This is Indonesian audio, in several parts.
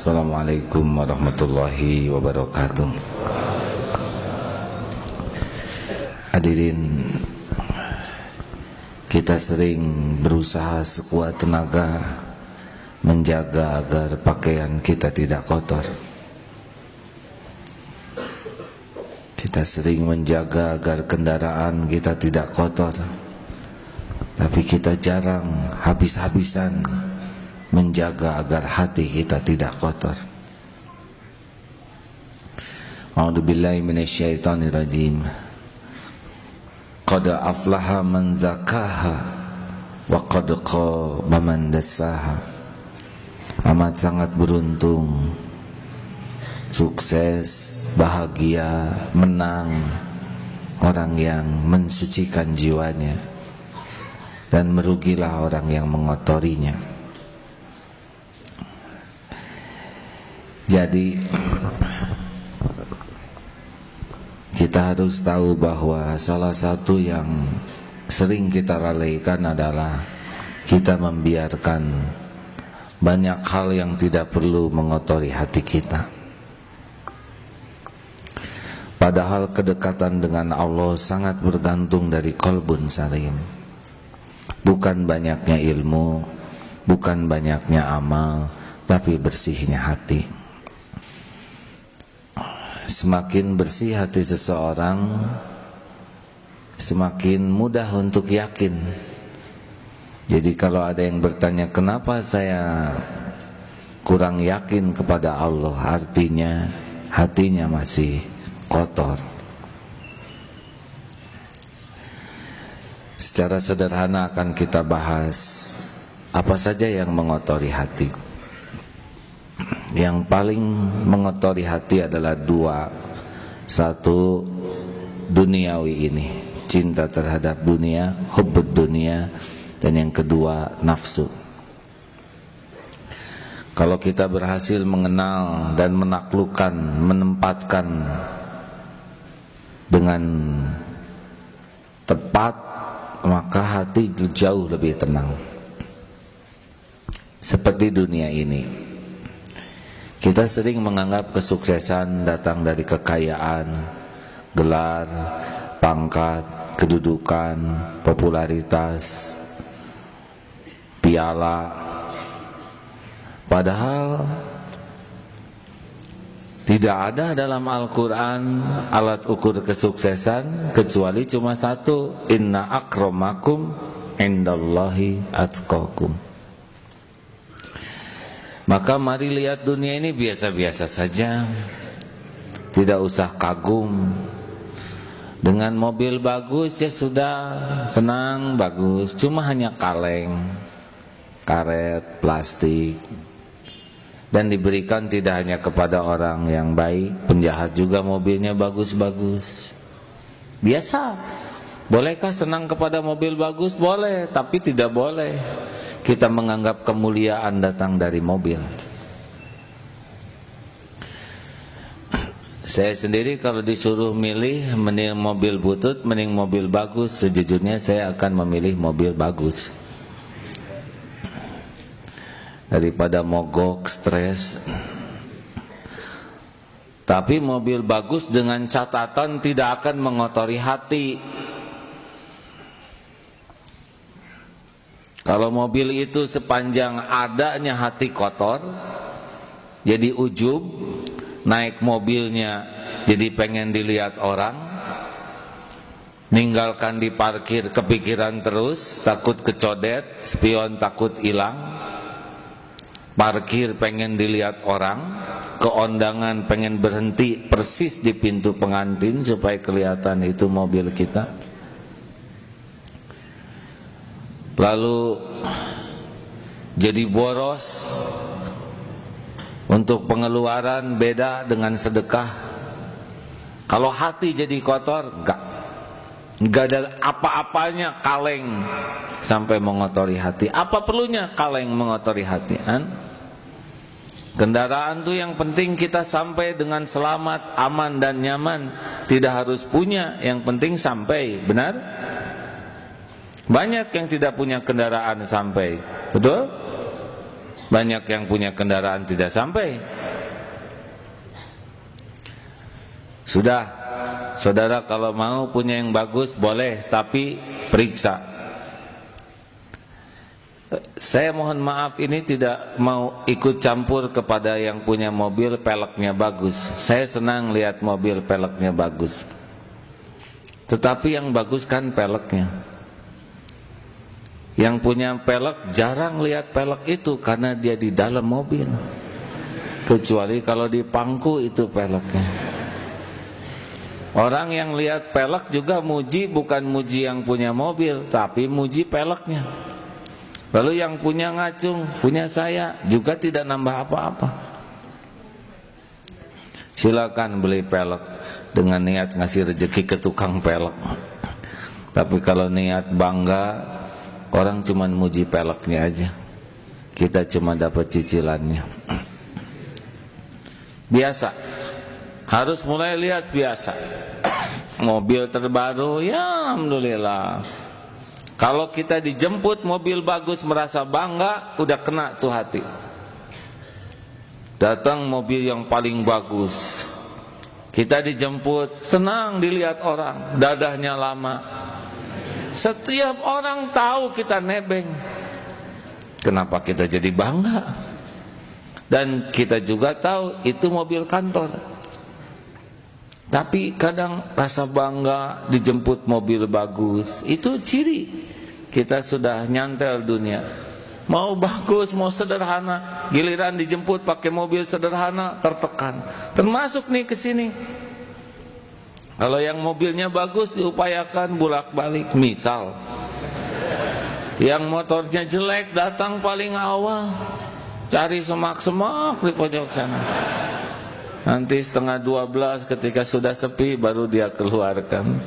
Assalamualaikum warahmatullahi wabarakatuh. Hadirin, kita sering berusaha sekuat tenaga menjaga agar pakaian kita tidak kotor. Kita sering menjaga agar kendaraan kita tidak kotor, tapi kita jarang habis-habisan menjaga agar hati kita tidak kotor. A'udzubillahi minasyaitonirrajim. Qad aflaha man zakaha wa qad khaba man dassaha. Amat sangat beruntung, sukses, bahagia, menang orang yang mensucikan jiwanya, dan merugilah orang yang mengotorinya. Jadi kita harus tahu bahwa salah satu yang sering kita lalaikan adalah kita membiarkan banyak hal yang tidak perlu mengotori hati kita. Padahal kedekatan dengan Allah sangat bergantung dari qalbun salim. Bukan banyaknya ilmu, bukan banyaknya amal, tapi bersihnya hati. Semakin bersih hati seseorang, semakin mudah untuk yakin. Jadi kalau ada yang bertanya, kenapa saya kurang yakin kepada Allah, artinya hatinya masih kotor. Secara sederhana akan kita bahas apa saja yang mengotori hati. Yang paling mengotori hati adalah dua. Satu, duniawi ini, cinta terhadap dunia, hubbud dunia. Dan yang kedua, nafsu. Kalau kita berhasil mengenal dan menaklukkan, menempatkan dengan tepat, maka hati jauh lebih tenang. Seperti dunia ini, kita sering menganggap kesuksesan datang dari kekayaan, gelar, pangkat, kedudukan, popularitas, piala. Padahal tidak ada dalam Al-Quran alat ukur kesuksesan kecuali cuma satu, inna akramakum indallahi atqakum. Maka mari lihat dunia ini biasa-biasa saja, tidak usah kagum. Dengan mobil bagus ya sudah, senang, bagus. Cuma hanya kaleng, karet, plastik. Dan diberikan tidak hanya kepada orang yang baik, penjahat juga mobilnya bagus-bagus. Biasa. Bolehkah senang kepada mobil bagus? Boleh, tapi tidak boleh kita menganggap kemuliaan datang dari mobil. Saya sendiri kalau disuruh milih, mending mobil butut, mending mobil bagus, sejujurnya saya akan memilih mobil bagus daripada mogok, stres. Tapi mobil bagus dengan catatan tidak akan mengotori hati. Kalau mobil itu sepanjang adanya hati kotor, jadi ujub, naik mobilnya jadi pengen dilihat orang, ninggalkan di parkir kepikiran terus, takut kecodet, spion takut hilang, parkir pengen dilihat orang, keondangan pengen berhenti persis di pintu pengantin supaya kelihatan itu mobil kita. Lalu jadi boros untuk pengeluaran, beda dengan sedekah. Kalau hati jadi kotor, enggak ada apa-apanya kaleng sampai mengotori hati. Apa perlunya kaleng mengotori hati? Kendaraan tuh yang penting kita sampai dengan selamat, aman dan nyaman. Tidak harus punya, yang penting sampai. Benar? Banyak yang tidak punya kendaraan sampai. Betul? Banyak yang punya kendaraan tidak sampai. Sudah, saudara kalau mau punya yang bagus boleh, tapi periksa. Saya mohon maaf, ini tidak mau ikut campur kepada yang punya mobil peleknya bagus. Saya senang lihat mobil peleknya bagus, tetapi yang bagus kan peleknya. Yang punya pelek jarang lihat pelek itu karena dia di dalam mobil, kecuali kalau di pangku itu peleknya. Orang yang lihat pelek juga muji, bukan muji yang punya mobil, tapi muji peleknya. Lalu yang punya ngacung, punya saya, juga tidak nambah apa-apa. Silakan beli pelek dengan niat ngasih rezeki ke tukang pelek. Tapi kalau niat bangga, orang cuma muji peleknya aja, kita cuma dapat cicilannya. Biasa, harus mulai lihat biasa. Mobil terbaru, ya alhamdulillah. Kalau kita dijemput mobil bagus merasa bangga, udah kena tuh hati. Datang mobil yang paling bagus, kita dijemput, senang dilihat orang, dadahnya lama. Setiap orang tahu kita nebeng. Kenapa kita jadi bangga? Dan kita juga tahu itu mobil kantor. Tapi kadang rasa bangga dijemput mobil bagus, itu ciri kita sudah nyantel dunia. Mau bagus, mau sederhana, giliran dijemput pakai mobil sederhana tertekan. Termasuk nih ke sini. Kalau yang mobilnya bagus diupayakan bolak-balik. Misal yang motornya jelek datang paling awal, cari semak-semak di pojok sana. Nanti 11:30 ketika sudah sepi baru dia keluarkan.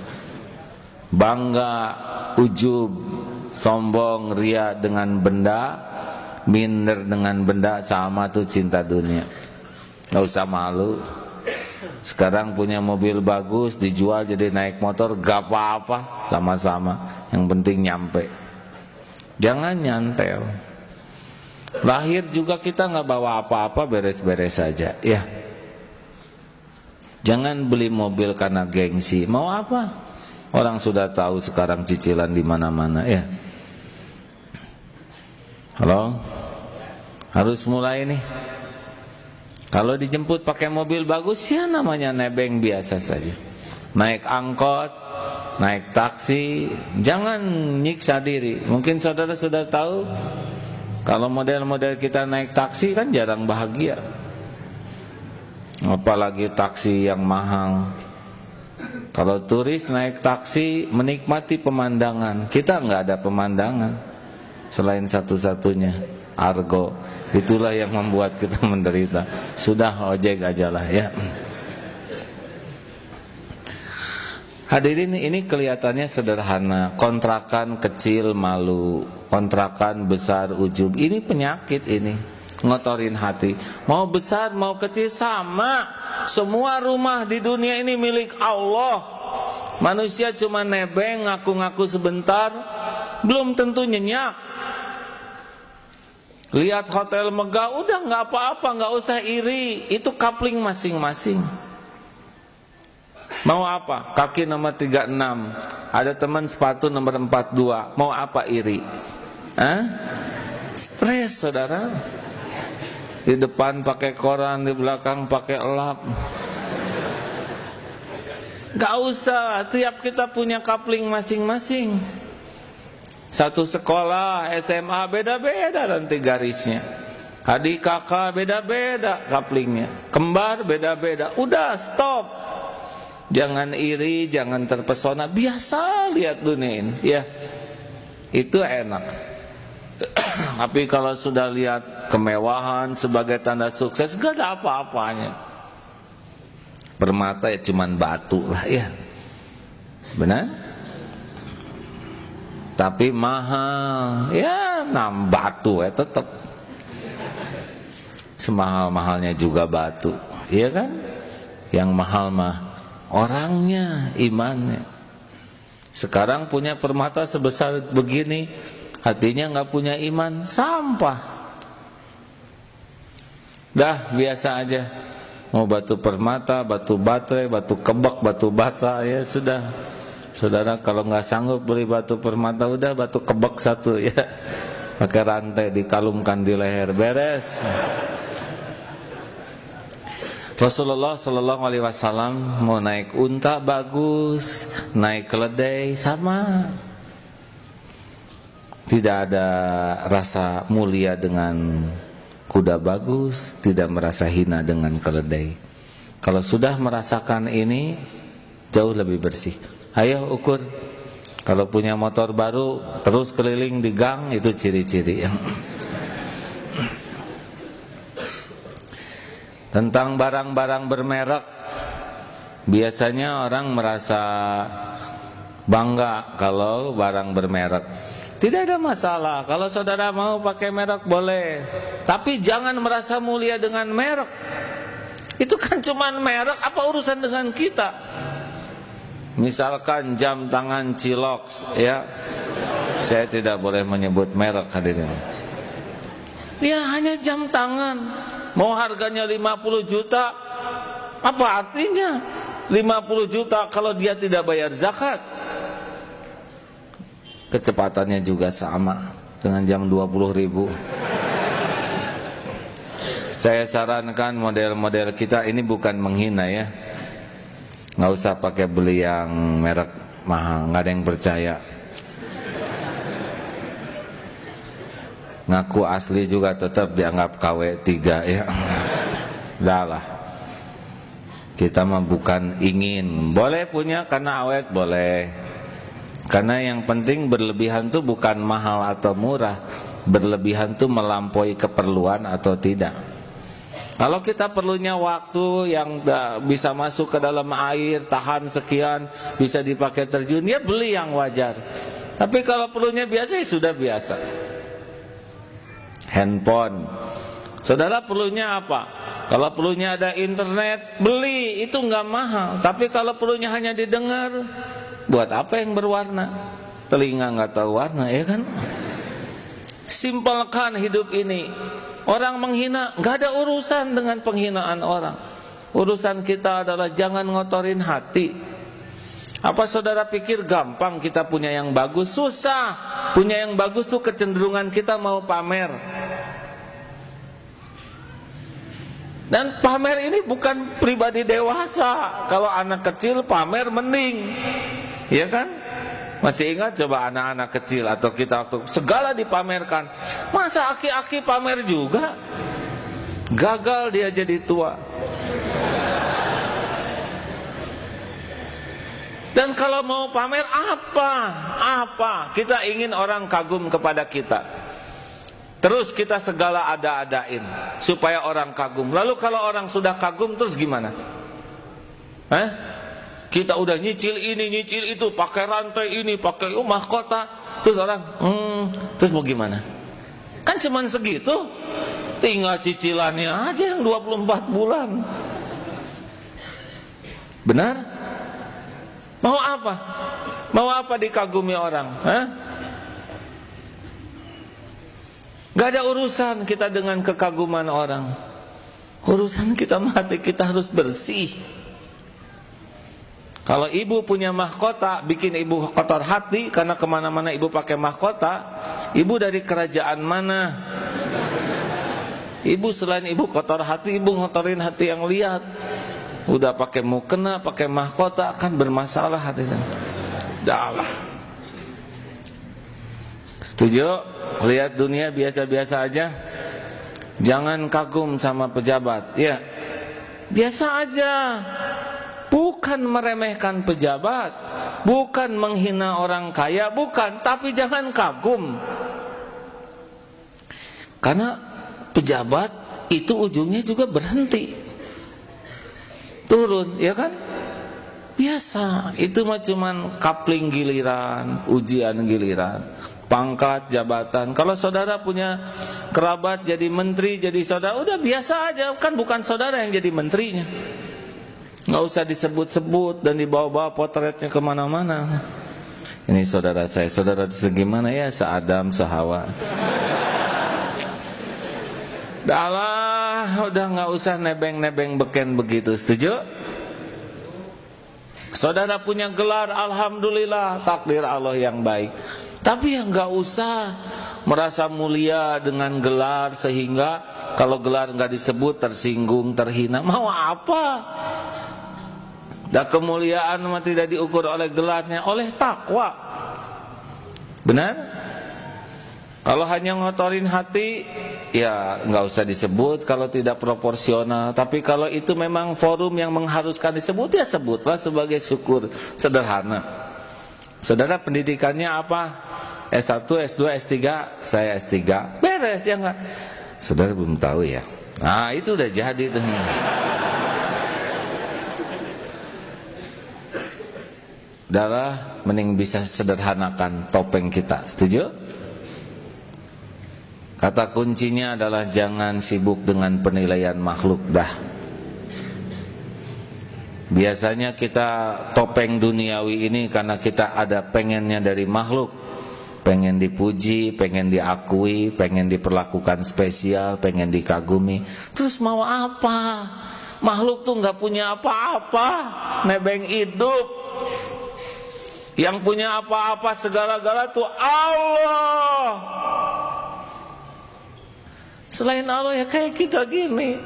Bangga, ujub, sombong, ria dengan benda, minder dengan benda, sama tuh cinta dunia. Gak usah malu. Sekarang punya mobil bagus dijual jadi naik motor, gak apa-apa, sama-sama. Yang penting nyampe. Jangan nyantel. Lahir juga kita gak bawa apa-apa, beres-beres saja. Ya. Jangan beli mobil karena gengsi. Mau apa? Orang sudah tahu sekarang cicilan di mana-mana, ya. Halo? Harus mulai nih. Kalau dijemput pakai mobil bagus, ya namanya nebeng biasa saja. Naik angkot, naik taksi, jangan nyiksa diri. Mungkin saudara sudah tahu, kalau model-model kita naik taksi kan jarang bahagia. Apalagi taksi yang mahal. Kalau turis naik taksi menikmati pemandangan, kita nggak ada pemandangan selain satu-satunya argo. Itulah yang membuat kita menderita. Sudah ojek aja lah ya. Hadirin, ini kelihatannya sederhana. Kontrakan kecil malu, kontrakan besar ujub. Ini penyakit ini. Ngotorin hati. Mau besar mau kecil sama. Semua rumah di dunia ini milik Allah. Manusia cuma nebeng, ngaku-ngaku sebentar, belum tentu nyenyak. Lihat hotel megah, udah gak apa-apa, gak usah iri. Itu kapling masing-masing. Mau apa? Kaki nomor 36, ada teman sepatu nomor 42. Mau apa iri? Stres saudara. Di depan pakai koran, di belakang pakai elap. Gak usah, tiap kita punya kapling masing-masing. Satu sekolah, SMA beda-beda nanti garisnya. Adik kakak beda-beda kaplingnya. Kembar beda-beda. Udah stop. Jangan iri, jangan terpesona. Biasa lihat dunia ini, ya. Itu enak. Tapi kalau sudah lihat kemewahan sebagai tanda sukses, gak ada apa-apanya. Permata ya cuman batu lah ya. Benar? Tapi mahal, ya batu ya tetap. Semahal-mahalnya juga batu, iya kan? Yang mahal mah orangnya, imannya. Sekarang punya permata sebesar begini, hatinya nggak punya iman, sampah. Dah biasa aja. Mau batu permata, batu baterai, batu kebak, batu bata, ya sudah. Saudara kalau nggak sanggup beli batu permata, udah batu kebak satu ya. Pakai rantai dikalungkan di leher, beres. Rasulullah Shallallahu Alaihi Wasallam mau naik unta bagus, naik keledai sama. Tidak ada rasa mulia dengan kuda bagus, tidak merasa hina dengan keledai. Kalau sudah merasakan ini, jauh lebih bersih. Ayo ukur. Kalau punya motor baru, terus keliling di gang, itu ciri-ciri. Tentang barang-barang bermerek, biasanya orang merasa bangga kalau barang bermerek. Tidak ada masalah, kalau saudara mau pakai merek boleh, tapi jangan merasa mulia dengan merek. Itu kan cuman merek, apa urusan dengan kita? Misalkan jam tangan Cilox, ya, saya tidak boleh menyebut merek hadirin. Ya hanya jam tangan, mau harganya 50 juta, apa artinya 50 juta kalau dia tidak bayar zakat? Kecepatannya juga sama dengan jam 20.000. Saya sarankan model-model kita ini bukan menghina ya. Nggak usah pakai beli yang merek mahal, nggak ada yang percaya. Ngaku asli juga tetap dianggap KW 3 ya. Udah lah. Kita mah bukan ingin. Boleh punya karena awet, boleh. Karena yang penting berlebihan itu bukan mahal atau murah, berlebihan itu melampaui keperluan atau tidak. Kalau kita perlunya waktu yang bisa masuk ke dalam air, tahan sekian, bisa dipakai terjun, ya beli yang wajar. Tapi kalau perlunya biasa, ya sudah biasa. Handphone, saudara perlunya apa? Kalau perlunya ada internet, beli, itu nggak mahal. Tapi kalau perlunya hanya didengar, buat apa yang berwarna? Telinga nggak tahu warna, ya kan? Simpelkan hidup ini. Orang menghina, nggak ada urusan dengan penghinaan orang. Urusan kita adalah jangan ngotorin hati. Apa saudara pikir gampang kita punya yang bagus? Susah. Punya yang bagus tuh kecenderungan kita mau pamer. Dan pamer ini bukan pribadi dewasa. Kalau anak kecil pamer mending, ya kan? Masih ingat coba anak-anak kecil atau kita waktu segala dipamerkan. Masa aki-aki pamer juga? Gagal dia jadi tua. Dan kalau mau pamer apa? Kita ingin orang kagum kepada kita. Terus kita segala ada-adain supaya orang kagum. Lalu kalau orang sudah kagum terus gimana? Kita udah nyicil ini, nyicil itu, pakai rantai ini, pakai mahkota. Terus orang, terus mau gimana? Kan cuman segitu. Tinggal cicilannya aja yang 24 bulan. Benar? Mau apa? Mau apa dikagumi orang? Gak ada urusan kita dengan kekaguman orang. Urusan kita mati, kita harus bersih. Kalau ibu punya mahkota, bikin ibu kotor hati karena kemana-mana ibu pakai mahkota. Ibu dari kerajaan mana? Ibu selain ibu kotor hati, ibu ngotorin hati yang lihat. Udah pakai mukena, pakai mahkota, akan bermasalah hatinya. Dah lah. Setuju? Lihat dunia biasa-biasa aja. Jangan kagum sama pejabat. Ya, biasa aja. Bukan meremehkan pejabat, bukan menghina orang kaya, bukan, tapi jangan kagum. Karena pejabat itu ujungnya juga berhenti. Turun, ya kan? Biasa, itu mah cuman kapling giliran, ujian giliran, pangkat, jabatan. Kalau saudara punya kerabat jadi menteri, jadi saudara, udah biasa aja, kan bukan saudara yang jadi menterinya. Nggak usah disebut-sebut dan dibawa-bawa potretnya kemana-mana. Ini saudara saya, saudara segimana ya, se-Adam, se-Hawa. Dalah, udah nggak usah nebeng-nebeng beken begitu, setuju? Saudara punya gelar, alhamdulillah, takdir Allah yang baik. Tapi ya nggak usah merasa mulia dengan gelar sehingga kalau gelar nggak disebut tersinggung, terhina. Mau apa? Dan kemuliaan tidak diukur oleh gelarnya, oleh takwa. Benar? Kalau hanya ngotorin hati, ya nggak usah disebut kalau tidak proporsional. Tapi kalau itu memang forum yang mengharuskan disebut, ya sebutlah sebagai syukur. Sederhana. Saudara pendidikannya apa? S1, S2, S3, saya S3. Beres ya nggak? Saudara belum tahu ya. Nah itu udah jadi tuh. Saudara mending bisa sederhanakan topeng kita. Setuju? Kata kuncinya adalah jangan sibuk dengan penilaian makhluk dah. Biasanya kita topeng duniawi ini karena kita ada pengennya dari makhluk. Pengen dipuji, pengen diakui, pengen diperlakukan spesial, pengen dikagumi. Terus mau apa? Makhluk tuh gak punya apa-apa, nebeng hidup. Yang punya apa-apa segala-gala tuh Allah. Selain Allah ya kayak kita gini,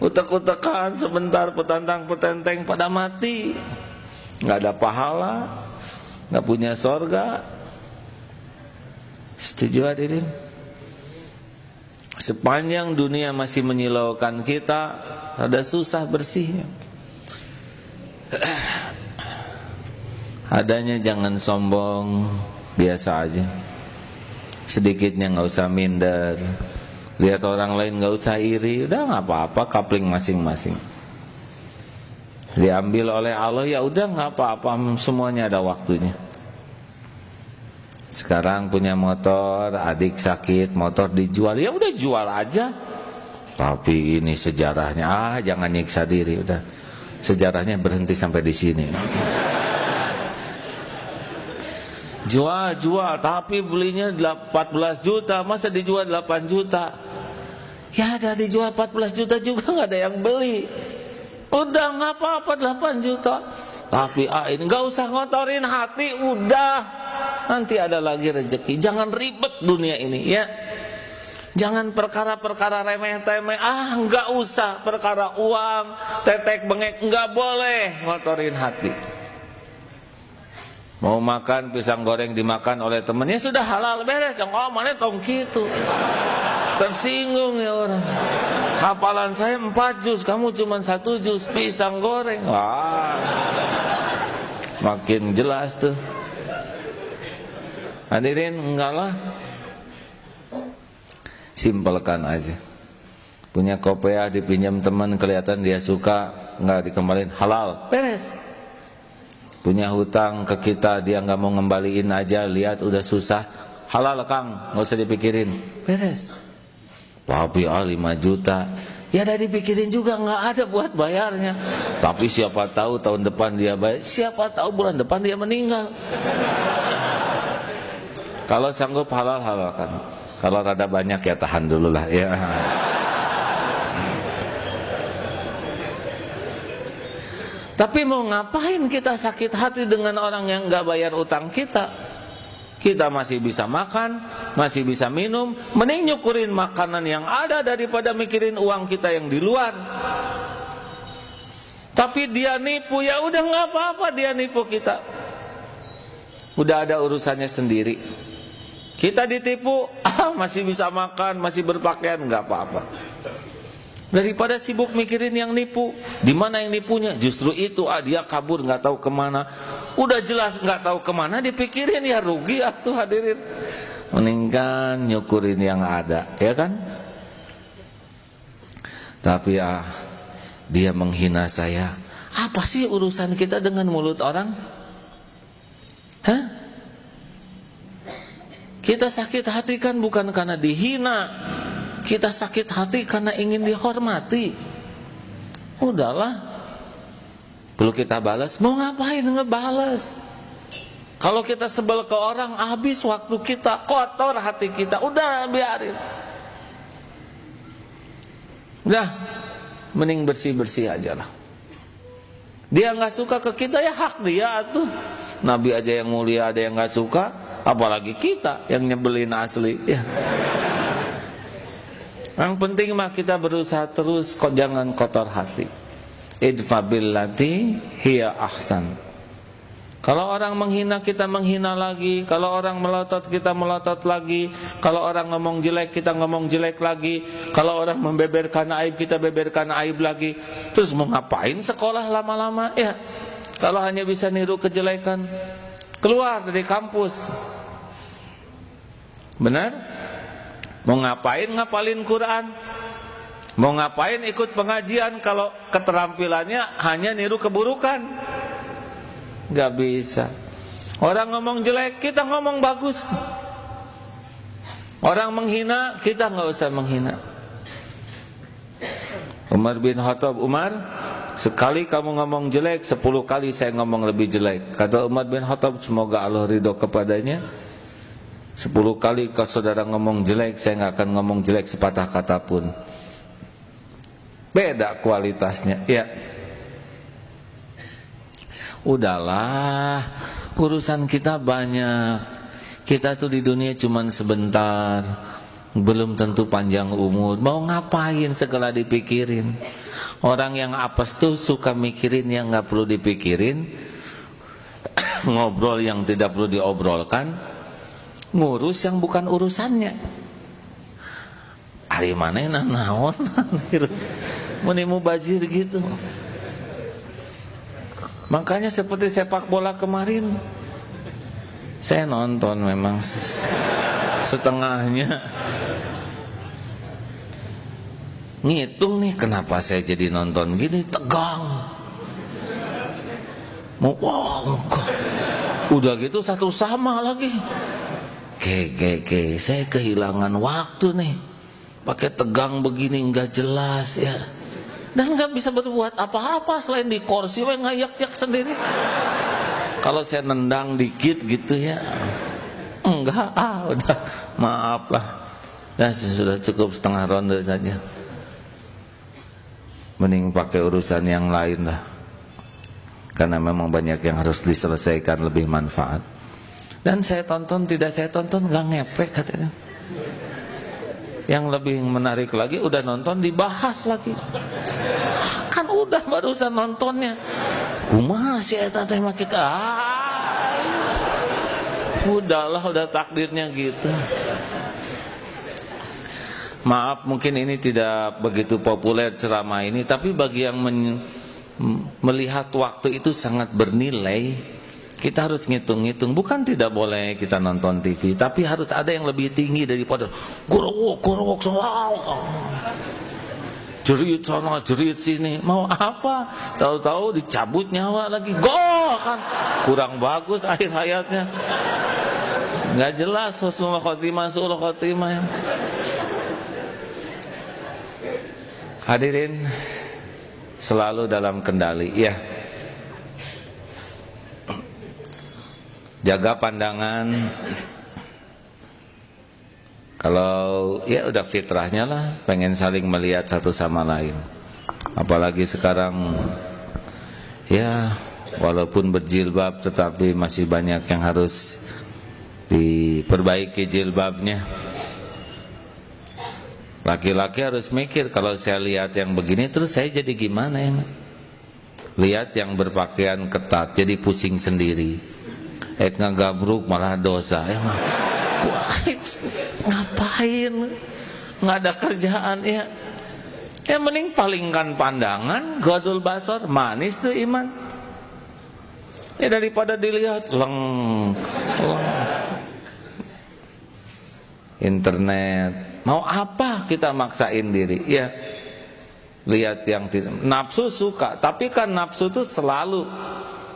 utek-utekan sebentar, petantang-petenteng pada mati, nggak ada pahala, nggak punya sorga. Setuju hadirin? Sepanjang dunia masih menyilaukan kita, ada susah bersihnya. Adanya jangan sombong, biasa aja. Sedikitnya nggak usah minder. Lihat orang lain gak usah iri, udah gak apa-apa, kapling masing-masing. Diambil oleh Allah, ya udah gak apa-apa, semuanya ada waktunya. Sekarang punya motor, adik sakit, motor dijual, ya udah jual aja. Tapi ini sejarahnya, jangan nyiksa diri, udah. Sejarahnya berhenti sampai di sini. Jual, tapi belinya 14 juta, masa dijual 8 juta? Ya ada dijual 14 juta juga gak ada yang beli. Udah gak apa-apa 8 juta. Tapi ini gak usah ngotorin hati, udah. Nanti ada lagi rezeki. Jangan ribet dunia ini ya. Jangan perkara-perkara remeh-temeh. Gak usah perkara uang, tetek bengek, gak boleh ngotorin hati. Mau makan pisang goreng dimakan oleh temennya, sudah halal, beres. Yang mana tong gitu. Tersinggung ya orang. Hafalan saya 4 juz, kamu cuma 1 juz pisang goreng. Wah, makin jelas tuh. Hadirin, enggak lah, simpelkan aja. Punya kopiah dipinjam teman, kelihatan dia suka, enggak dikembaliin, halal, beres. Punya hutang ke kita, dia nggak mau ngembaliin aja, lihat udah susah, halal Kang, nggak usah dipikirin, beres. Tapi 5 juta, ya udah dipikirin juga, nggak ada buat bayarnya. Tapi siapa tahu tahun depan dia bayar, siapa tahu bulan depan dia meninggal. Kalau sanggup halal kan. Kalau rada banyak ya tahan dulu lah ya. Tapi mau ngapain kita sakit hati dengan orang yang gak bayar utang kita? Kita masih bisa makan, masih bisa minum, mending nyukurin makanan yang ada daripada mikirin uang kita yang di luar. Tapi dia nipu, ya udah gak apa-apa dia nipu kita. Udah ada urusannya sendiri. Kita ditipu, masih bisa makan, masih berpakaian, gak apa-apa. Daripada sibuk mikirin yang nipu, di mana yang nipunya? Justru itu, dia kabur nggak tahu kemana. Udah jelas nggak tahu kemana, dipikirin ya rugi atuh hadirin. Mendingan nyukurin yang ada, ya kan? Tapi dia menghina saya. Apa sih urusan kita dengan mulut orang? Hah? Kita sakit hati kan bukan karena dihina. Kita sakit hati karena ingin dihormati. Udahlah, perlu kita balas, mau ngapain ngebalas? Kalau kita sebel ke orang, habis waktu kita, kotor hati kita, udah biarin. Udah, mending bersih-bersih aja lah. Dia nggak suka ke kita, ya hak dia tuh. Nabi aja yang mulia ada yang nggak suka, apalagi kita yang nyebelin asli. Ya. Yang penting mah kita berusaha terus, kok jangan kotor hati. Idfa billati hiya ahsan. Kalau orang menghina kita menghina lagi, kalau orang melotot kita melotot lagi, kalau orang ngomong jelek kita ngomong jelek lagi, kalau orang membeberkan aib kita beberkan aib lagi. Terus mau ngapain sekolah lama-lama? Ya, kalau hanya bisa niru kejelekan, keluar dari kampus. Benar? Mau ngapain ngapalin Quran? Mau ngapain ikut pengajian kalau keterampilannya hanya niru keburukan? Gak bisa. Orang ngomong jelek, kita ngomong bagus. Orang menghina, kita gak usah menghina. Umar bin Khattab, Umar, sekali kamu ngomong jelek, 10 kali saya ngomong lebih jelek. Kata Umar bin Khattab, semoga Allah ridho kepadanya, 10 kali kalau saudara ngomong jelek, saya gak akan ngomong jelek sepatah kata pun. Beda kualitasnya. Ya, udahlah, urusan kita banyak. Kita tuh di dunia cuman sebentar, belum tentu panjang umur. Mau ngapain segala dipikirin? Orang yang apes tuh suka mikirin yang gak perlu dipikirin, ngobrol yang tidak perlu diobrolkan, ngurus yang bukan urusannya. Ari manehna naon? Muni mubazir gitu. Makanya seperti sepak bola kemarin, saya nonton memang setengahnya. Ngitung nih kenapa saya jadi nonton gini, tegang. Udah gitu satu sama lagi. Saya kehilangan waktu nih. Pakai tegang begini nggak jelas ya. Dan nggak bisa berbuat apa-apa selain di kursi ngayak-yak sendiri. Kalau saya nendang dikit gitu ya, enggak, udah maaf lah. Dah sudah cukup setengah ronde saja. Mending pakai urusan yang lain lah. Karena memang banyak yang harus diselesaikan, lebih manfaat. Dan saya tonton, tidak saya tonton, nggak ngepek katanya. Yang lebih menarik lagi, udah nonton dibahas lagi. Kan udah barusan nontonnya. Kumaha si eta teh make udahlah, udah takdirnya gitu. Maaf, mungkin ini tidak begitu populer ceramah ini, tapi bagi yang melihat waktu itu sangat bernilai. Kita harus ngitung-ngitung. Bukan tidak boleh kita nonton TV, tapi harus ada yang lebih tinggi daripada gorowok jerit sana, jerit sini. Mau apa? Tahu-tahu dicabut nyawa lagi. Kan kurang bagus akhir hayatnya. Nggak jelas husnul khotimah, su'ul khotimah. Hadirin selalu dalam kendali, ya. Jaga pandangan. Kalau ya udah fitrahnya lah, pengen saling melihat satu sama lain. Apalagi sekarang ya walaupun berjilbab tetapi masih banyak yang harus diperbaiki jilbabnya. Laki-laki harus mikir, kalau saya lihat yang begini terus saya jadi gimana ya? Lihat yang berpakaian ketat jadi pusing sendiri. Ngagabruk malah dosa ya. Ngapain? Nggak ada kerjaan ya. Ya mending palingkan pandangan, gadul basar, manis tuh iman. Ya daripada dilihat leng. Internet, mau apa kita maksain diri? Ya lihat yang tidak. Nafsu suka, tapi kan nafsu tuh selalu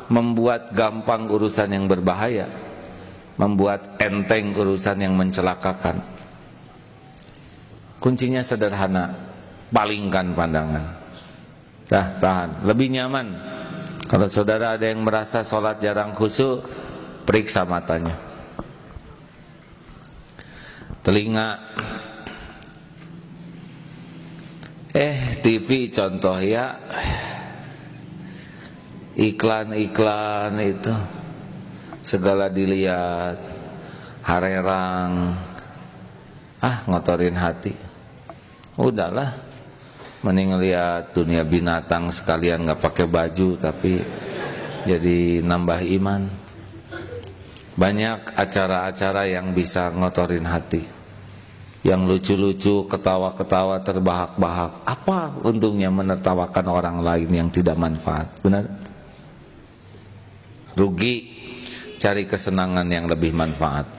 membuat gampang urusan yang berbahaya, membuat enteng urusan yang mencelakakan. Kuncinya sederhana, palingkan pandangan. Tahan, lebih nyaman. Kalau saudara ada yang merasa sholat jarang khusyuk, periksa matanya, telinga. TV contoh ya, iklan-iklan itu segala dilihat, harerang, ngotorin hati. Udahlah, mending lihat dunia binatang sekalian, nggak pakai baju tapi jadi nambah iman. Banyak acara-acara yang bisa ngotorin hati, yang lucu-lucu, ketawa-ketawa, terbahak-bahak. Apa untungnya menertawakan orang lain yang tidak manfaat? Benar? Rugi, cari kesenangan yang lebih manfaat.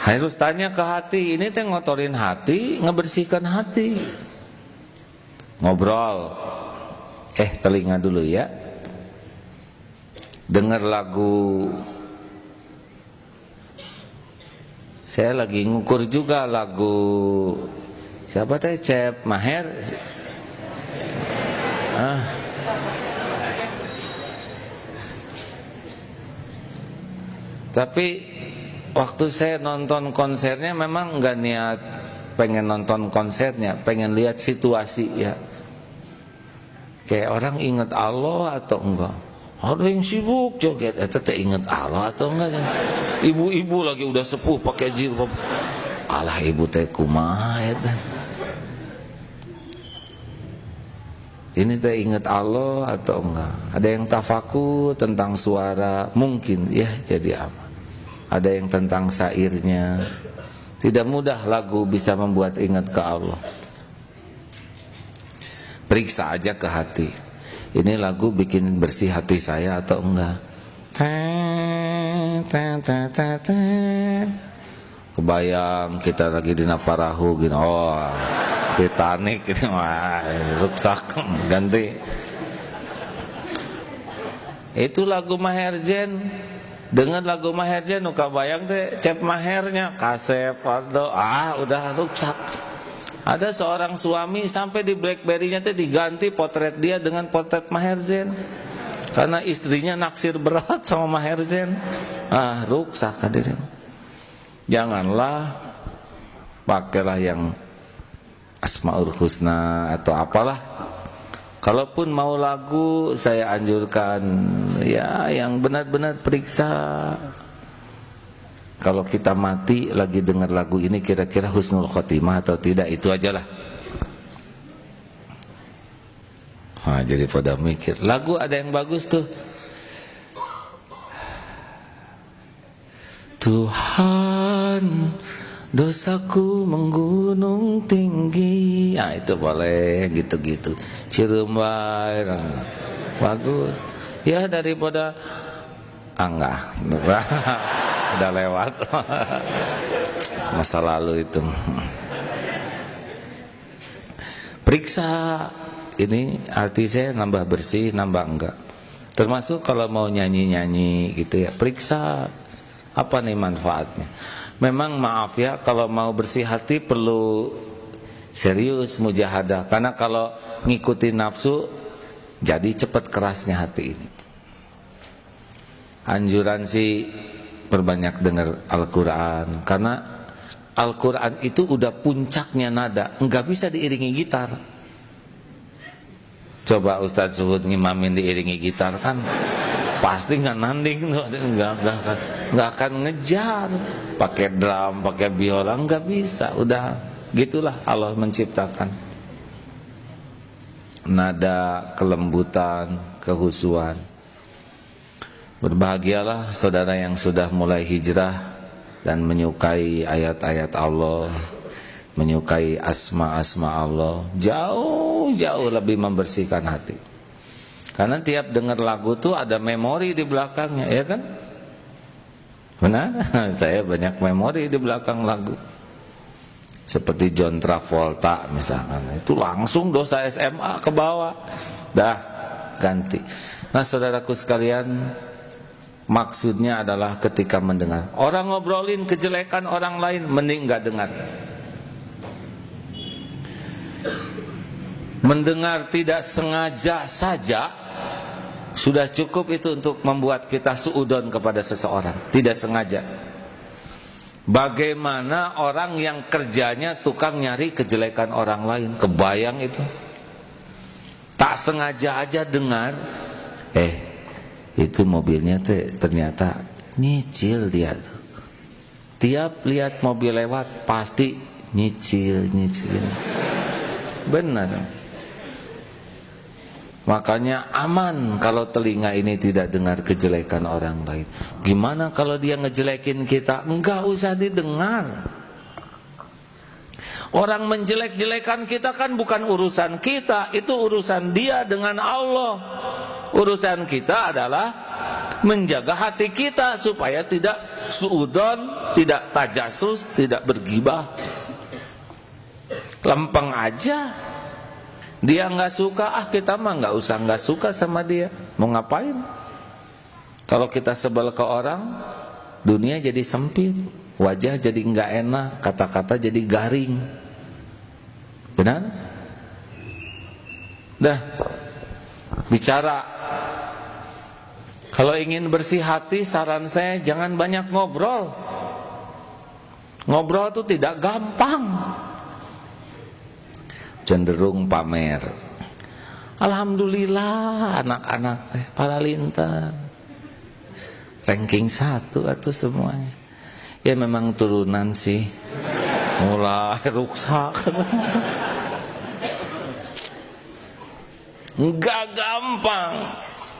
Harus tanya ke hati, ini teh ngotorin hati, ngebersihkan hati. Ngobrol, telinga dulu ya. Dengar lagu. Saya lagi ngukur juga lagu siapa teh, Cep Maher. Tapi waktu saya nonton konsernya memang nggak niat pengen nonton konsernya, pengen lihat situasi ya. Kayak orang ingat Allah atau enggak? Ada yang sibuk joget, teh ingat Allah atau enggak? Ibu-ibu lagi udah sepuh pakai jilbab. Alah ibu teh kumaha eta. Ini teh ingat Allah atau enggak? Ada yang tafakur tentang suara, mungkin ya jadi apa? Ada yang tentang syairnya. Tidak mudah lagu bisa membuat ingat ke Allah. Periksa aja ke hati. Ini lagu bikin bersih hati saya atau enggak? Kebayang kita lagi di Naparahu gini, Titanic ini, rusak, ganti. Itu lagu Maher Zain. Dengan lagu Maher Zain nu kabayang teh Cep Mahernya, kasep, udah rusak. Ada seorang suami sampai di BlackBerry-nya teh diganti potret dia dengan potret Maher Zain. Karena istrinya naksir berat sama Maher Zain. Rusak hadirin. Janganlah pakailah yang Asmaul Husna atau apalah. Kalaupun mau lagu, saya anjurkan ya yang benar-benar periksa. Kalau kita mati lagi dengar lagu ini, kira-kira husnul khotimah atau tidak, itu ajalah. Jadi pada mikir, lagu ada yang bagus tuh. Tuhan, dosaku menggunung tinggi. Itu boleh gitu-gitu. Cirembai, bagus. Ya daripada enggak. Udah lewat. Masa lalu itu. Periksa ini arti saya nambah bersih, nambah enggak. Termasuk kalau mau nyanyi-nyanyi gitu ya, periksa apa nih manfaatnya. Memang maaf ya, kalau mau bersih hati perlu serius mujahadah. Karena kalau ngikutin nafsu, jadi cepat kerasnya hati ini. Anjuran sih perbanyak dengar Al-Quran. Karena Al-Quran itu udah puncaknya nada, nggak bisa diiringi gitar. Coba Ustadz Suhud ngimamin diiringi gitar kan pasti nggak nanding, nggak akan ngejar. Pakai drum, pakai biola nggak bisa. Udah gitulah Allah menciptakan nada, kelembutan, kehusuan. Berbahagialah saudara yang sudah mulai hijrah dan menyukai ayat-ayat Allah, menyukai asma-asma Allah. Jauh-jauh lebih membersihkan hati. Karena tiap dengar lagu tuh ada memori di belakangnya, ya kan? Benar? Saya banyak memori di belakang lagu. Seperti John Travolta misalkan, itu langsung dosa SMA ke bawah. Dah, ganti. Nah saudaraku sekalian, maksudnya adalah ketika mendengar orang ngobrolin kejelekan orang lain, mending gak dengar. Mendengar tidak sengaja saja sudah cukup itu untuk membuat kita suudon kepada seseorang. Tidak sengaja. Bagaimana orang yang kerjanya tukang nyari kejelekan orang lain? Kebayang itu? Tak sengaja aja dengar, itu mobilnya ternyata nyicil dia tuh. Tiap lihat mobil lewat pasti nyicil. Benar. Makanya aman kalau telinga ini tidak dengar kejelekan orang lain. Gimana kalau dia ngejelekin kita? Enggak usah didengar. Orang menjelek-jelekan kita kan bukan urusan kita, itu urusan dia dengan Allah. Urusan kita adalah menjaga hati kita supaya tidak suudon, tidak tajasus, tidak bergibah. Lempeng aja. Dia nggak suka, kita mah nggak suka sama dia. Mau ngapain? Kalau kita sebel ke orang, dunia jadi sempit, wajah jadi nggak enak, kata-kata jadi garing. Benar? Dah, bicara. Kalau ingin bersih hati, saran saya jangan banyak ngobrol. Ngobrol itu tidak gampang. Cenderung pamer. Alhamdulillah anak-anak para lintar ranking 1 atau semuanya. Ya memang turunan sih. Mulai rusak. Enggak gampang.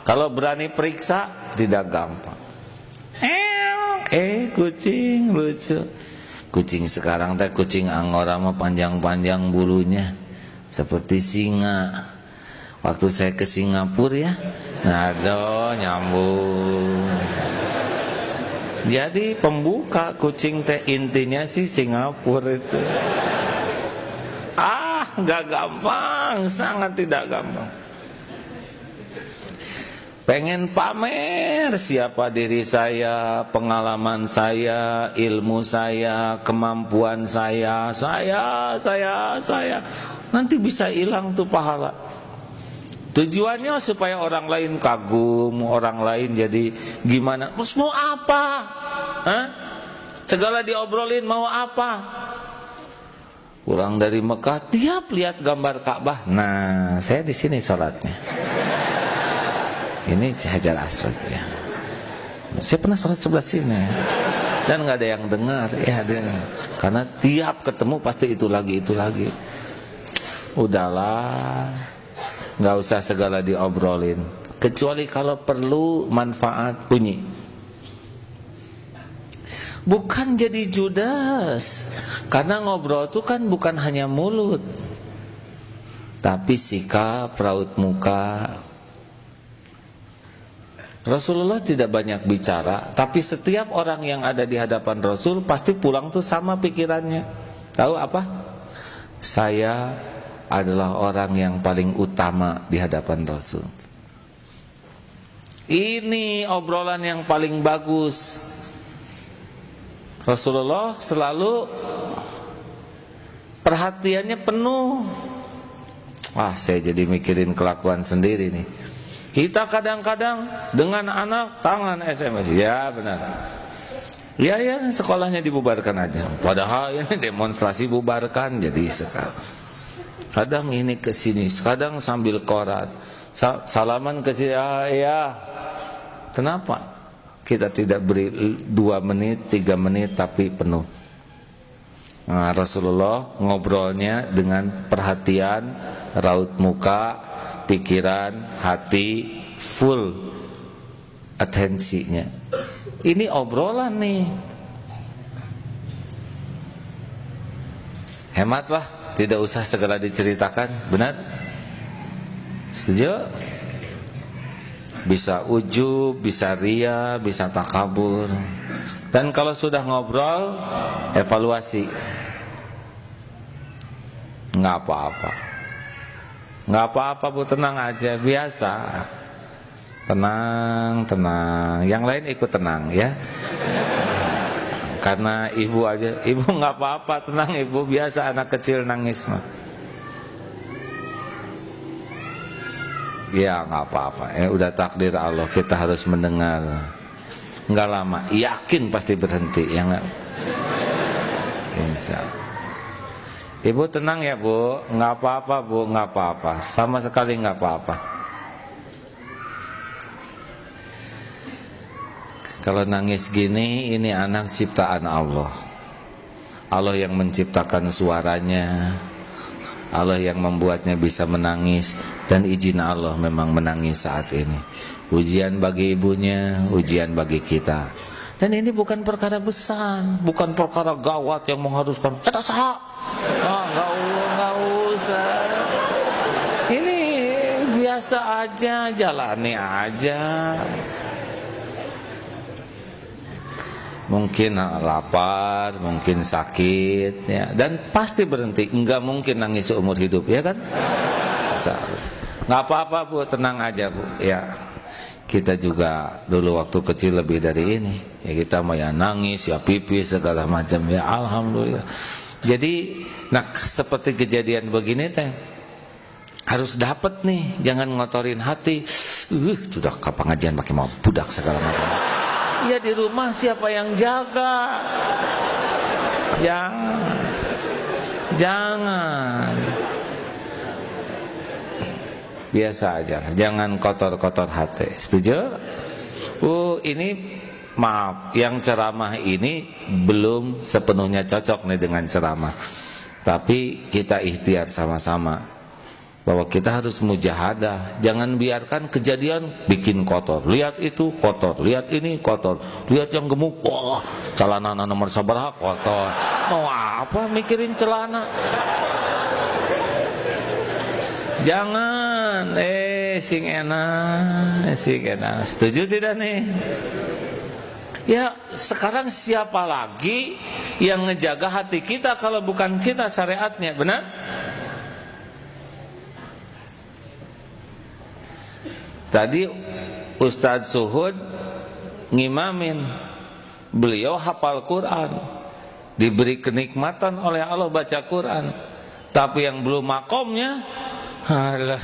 Kalau berani periksa tidak gampang. Kucing lucu. Kucing sekarang teh kucing Angora mah panjang-panjang bulunya. Seperti singa. Waktu saya ke Singapura ya, aduh nyambung. Jadi pembuka kucing teh intinya sih Singapura itu. Gak gampang, sangat tidak gampang. Pengen pamer siapa diri saya, pengalaman saya, ilmu saya, kemampuan saya. Nanti bisa hilang tuh pahala. Tujuannya supaya orang lain kagum, orang lain jadi gimana? Terus mau apa? Segala diobrolin mau apa? Pulang dari Mekah, tiap lihat gambar Ka'bah. Nah, saya di sini sholatnya. Ini Hajar Aswad ya. Saya pernah sholat sebelah sini. Dan nggak ada yang dengar, karena tiap ketemu pasti itu lagi. Udahlah, nggak usah segala diobrolin. Kecuali kalau perlu manfaat bunyi. Bukan jadi judes. Karena ngobrol itu kan bukan hanya mulut, tapi sikap, raut muka. Rasulullah tidak banyak bicara, tapi setiap orang yang ada di hadapan Rasul pasti pulang tuh sama pikirannya. Tahu apa? Saya adalah orang yang paling utama di hadapan Rasul. Ini obrolan yang paling bagus. Rasulullah selalu perhatiannya penuh. Saya jadi mikirin kelakuan sendiri nih. Kita kadang-kadang dengan anak tangan SMS. Ya benar. Ya sekolahnya dibubarkan aja. Padahal ini demonstrasi bubarkan jadi sekarang. Kadang ini ke sini, kadang sambil korat. Salaman ke sini, ya. Kenapa? Kita tidak beri 2 menit, 3 menit tapi penuh. Nah, Rasulullah ngobrolnya dengan perhatian, raut muka, pikiran, hati, full atensinya. Ini obrolan nih. Hematlah. Tidak usah segala diceritakan. Benar? Setuju? Bisa ujub, bisa ria, bisa takabur. Dan kalau sudah ngobrol, evaluasi. Nggak apa-apa. Nggak apa-apa Bu, tenang aja, biasa. Tenang. Yang lain ikut tenang ya. Karena ibu aja, ibu nggak apa-apa, tenang ibu, biasa anak kecil nangis mah. Ya nggak apa-apa, udah takdir Allah, kita harus mendengar. Nggak lama, yakin pasti berhenti, ya nggak? Insya Allah. Ibu tenang ya Bu, nggak apa-apa Bu, nggak apa-apa, sama sekali nggak apa-apa. Kalau nangis gini, ini anak ciptaan Allah. Allah yang menciptakan suaranya, Allah yang membuatnya bisa menangis, dan izin Allah memang menangis saat ini. Ujian bagi ibunya, ujian bagi kita. Dan ini bukan perkara besar, bukan perkara gawat yang mengharuskan kita sah. Nggak usah. Ini biasa aja, jalani aja. Mungkin lapar, mungkin sakit, ya, dan pasti berhenti. Enggak mungkin nangis seumur hidup, ya kan? Nggak apa-apa Bu, tenang aja Bu. Ya, kita juga dulu waktu kecil lebih dari ini. Ya kita mau ya nangis, ya pipis segala macam. Ya alhamdulillah. Jadi, nah seperti kejadian begini teh harus dapat nih, jangan ngotorin hati. Sudah ke pengajian pakai mau budak segala macam. Ya di rumah siapa yang jaga? Jangan. Biasa aja, jangan kotor-kotor hati. Setuju? Ini maaf, yang ceramah ini belum sepenuhnya cocok nih dengan ceramah. Tapi kita ikhtiar sama-sama bahwa kita harus mujahadah. Jangan biarkan kejadian bikin kotor. Lihat itu kotor, lihat ini kotor, lihat yang gemuk, wah celana nomor sabaraha kotor. Mau apa mikirin celana? Jangan, sing enak. Setuju tidak nih? Ya sekarang siapa lagi yang ngejaga hati kita kalau bukan kita syariatnya, benar? Tadi Ustadz Suhud ngimamin, beliau hafal Quran, diberi kenikmatan oleh Allah baca Quran, tapi yang belum makomnya, alah,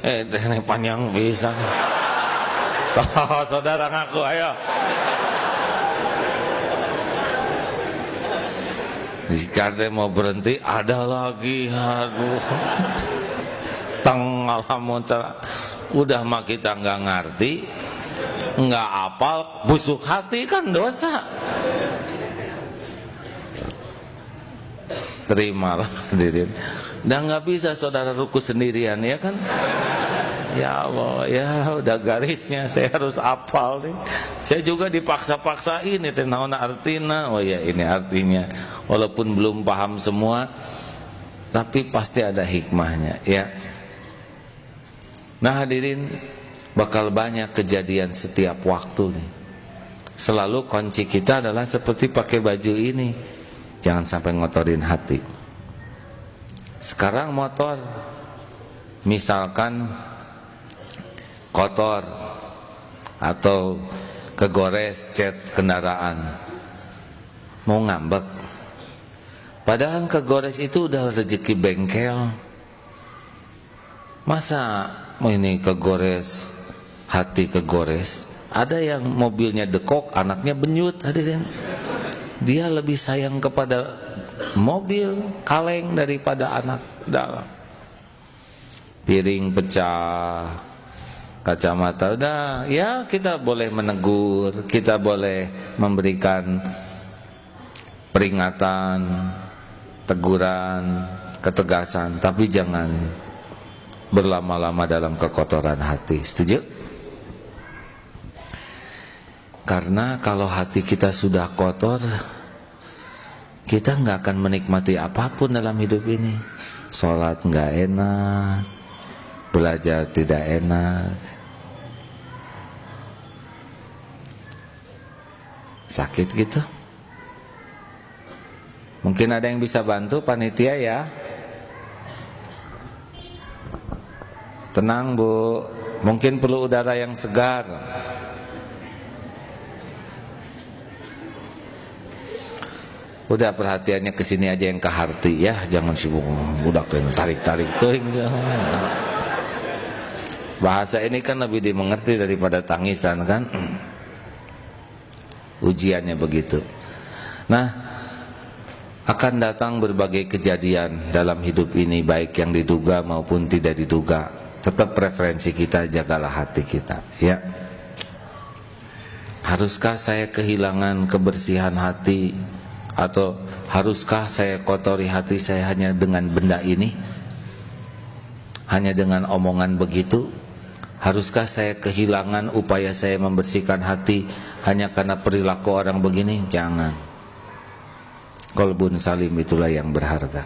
ini panjang bisa. Oh, saudara ngaku, ayo. Jika mau berhenti, ada lagi, aduh. Alhamdulillah. Udah mah kita nggak ngerti, nggak apal, busuk hati kan dosa. Terimalah hadirin. Dan nggak bisa saudara ruku sendirian, ya kan? Ya Allah, ya udah garisnya saya harus apal nih. Saya juga dipaksa-paksa ini naon artina. Oh ya, ini artinya. Walaupun belum paham semua, tapi pasti ada hikmahnya, ya. Nah hadirin, bakal banyak kejadian setiap waktu nih. Selalu kunci kita adalah seperti pakai baju ini, jangan sampai ngotorin hati. Sekarang motor, misalkan kotor atau kegores cat kendaraan, mau ngambek, padahal kegores itu udah rezeki bengkel. Masa ini kegores, hati kegores. Ada yang mobilnya dekok, anaknya benyut, hadirin. Dia lebih sayang kepada mobil kaleng daripada anak dalam. Piring pecah, kacamata udah, ya kita boleh menegur, kita boleh memberikan peringatan, teguran, ketegasan, tapi jangan berlama-lama dalam kekotoran hati. Setuju? Karena kalau hati kita sudah kotor, kita nggak akan menikmati apapun dalam hidup ini. Sholat nggak enak, belajar tidak enak, sakit gitu. Mungkin ada yang bisa bantu panitia ya. Tenang Bu, mungkin perlu udara yang segar. Udah perhatiannya ke sini aja yang ke hati ya, jangan sibuk budak tarik-tarik tuh. Bahasa ini kan lebih dimengerti daripada tangisan kan. Ujiannya begitu. Nah, Akan datang berbagai kejadian dalam hidup ini, baik yang diduga maupun tidak diduga. Tetap preferensi kita, jagalah hati kita, ya. Haruskah saya kehilangan kebersihan hati, atau haruskah saya kotori hati saya hanya dengan benda ini, hanya dengan omongan begitu? Haruskah saya kehilangan upaya saya membersihkan hati hanya karena perilaku orang begini? Jangan. Qalbun salim itulah yang berharga.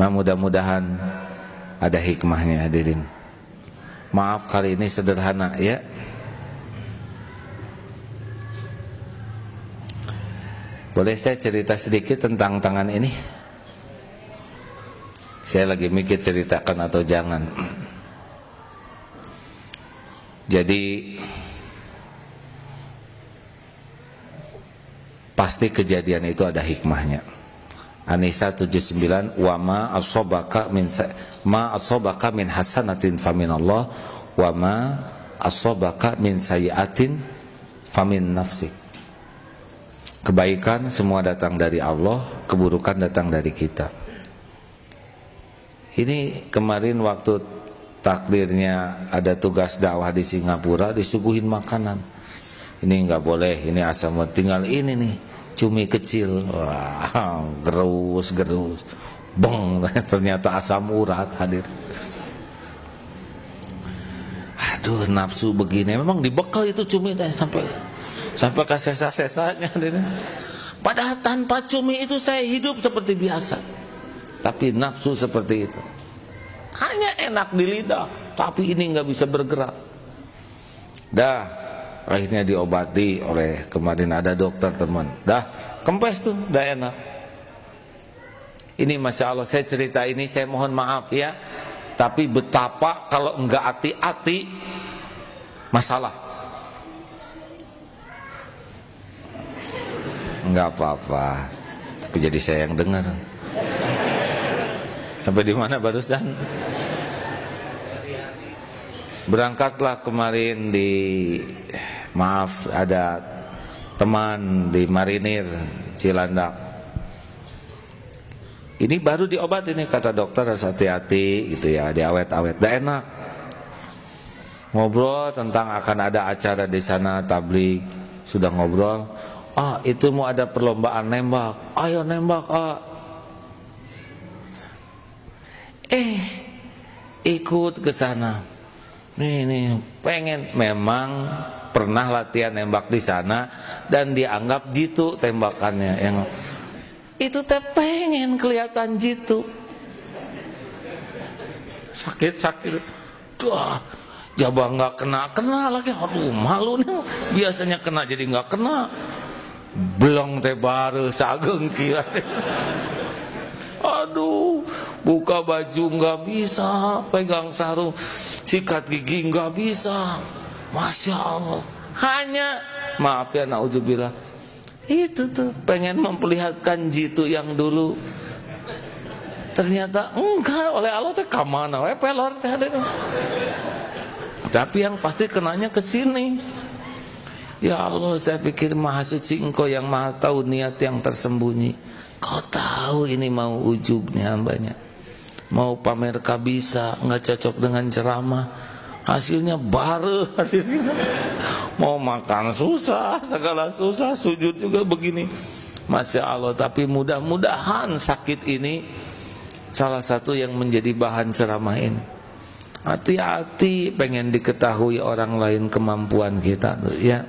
Nah, mudah-mudahan ada hikmahnya, hadirin. Maaf kali ini sederhana, ya. Boleh saya cerita sedikit tentang tangan ini? Saya lagi mikir ceritakan atau jangan. Jadi pasti kejadian itu ada hikmahnya. An-Nisa 79, wa ma asobaka min hasanatin faminallah, wa ma asobaka min sayiatin famin nafsik. Kebaikan semua datang dari Allah, keburukan datang dari kita. Ini kemarin waktu takdirnya ada tugas dakwah di Singapura, disuguhin makanan. Ini nggak boleh, ini asam, tinggal ini nih, cumi kecil. Wah, gerus, beng, ternyata asam urat, hadir. Aduh, nafsu begini, memang dibekal itu cumi teh sampai ke sesa-sesanya. Padahal tanpa cumi itu saya hidup seperti biasa, tapi nafsu seperti itu. Hanya enak di lidah, tapi ini nggak bisa bergerak. Dah. Akhirnya diobati oleh, kemarin ada dokter teman, dah kempes tuh, dah enak. Ini Masya Allah, saya cerita ini, saya mohon maaf ya, tapi betapa kalau enggak hati-hati masalah. Enggak apa-apa, tapi jadi saya yang dengar. Sampai di mana barusan? Berangkatlah kemarin maaf, ada teman di Marinir Cilandak. Ini baru diobat ini, kata dokter harus hati-hati gitu ya, diawet-awet. Dah enak. Ngobrol tentang akan ada acara di sana tabligh, sudah ngobrol. Ah, itu mau ada perlombaan nembak. Ayo nembak, ah. Ikut ke sana. Nih, pengen, memang pernah latihan nembak di sana dan dianggap jitu tembakannya. Yang itu teh pengen kelihatan jitu. Sakit. Duh, jabah nggak kena lagi. Aduh, malu nih. Biasanya kena jadi nggak kena. Belong teh baru sageng kieu. Aduh, buka baju nggak bisa, pegang sarung, sikat gigi nggak bisa. Masya Allah. Hanya, maaf ya, na'udzubillah, itu tuh pengen memperlihatkan jitu yang dulu. Ternyata enggak, oleh Allah teh kamana we pelor teh. Tapi yang pasti kenanya ke sini. Ya Allah, saya pikir Maha Suci Engkau yang Maha tahu niat yang tersembunyi. Kau tahu ini mau ujubnya hambanya, mau pamer kabisa, nggak cocok dengan ceramah, hasilnya baru hadirnya. Mau makan susah, segala susah, sujud juga begini. Masya Allah. Tapi mudah-mudahan sakit ini salah satu yang menjadi bahan ceramah ini. Hati-hati pengen diketahui orang lain kemampuan kita tuh, ya.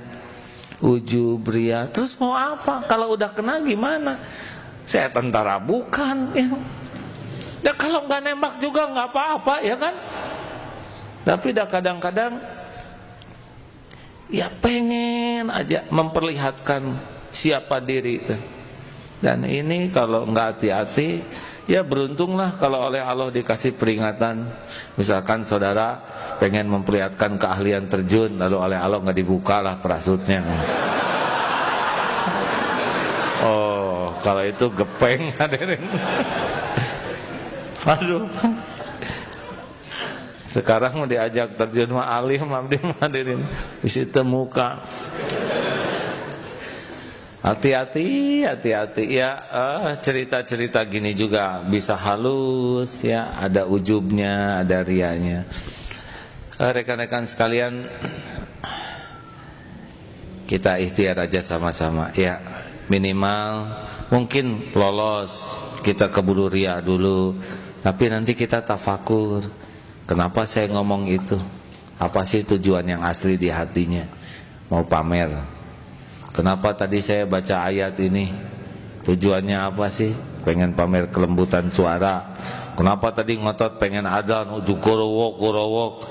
Ujub, ria. Terus mau apa? Kalau udah kena gimana? Saya tentara bukan, ya. Ya kalau nggak nembak juga nggak apa-apa, ya kan? Tapi dah kadang-kadang ya pengen aja memperlihatkan siapa diri. Dan ini kalau nggak hati-hati, ya beruntunglah kalau oleh Allah dikasih peringatan. Misalkan saudara pengen memperlihatkan keahlian terjun, lalu oleh Allah nggak dibukalah parasutnya. Oh, kalau itu gepeng hadirin. Aduh. Sekarang mau diajak terjun mah alim abdi hadirin, isi muka. Hati-hati, hati-hati ya. Cerita-cerita gini juga bisa halus ya, ada ujubnya, ada rianya. Rekan-rekan sekalian, kita ikhtiar aja sama-sama ya. Minimal mungkin lolos, kita keburu ria dulu, tapi nanti kita tafakur. Kenapa saya ngomong itu? Apa sih tujuan yang asli di hatinya? Mau pamer? Kenapa tadi saya baca ayat ini? Tujuannya apa sih? Pengen pamer kelembutan suara. Kenapa tadi ngotot pengen adzan, ujuk kurowok.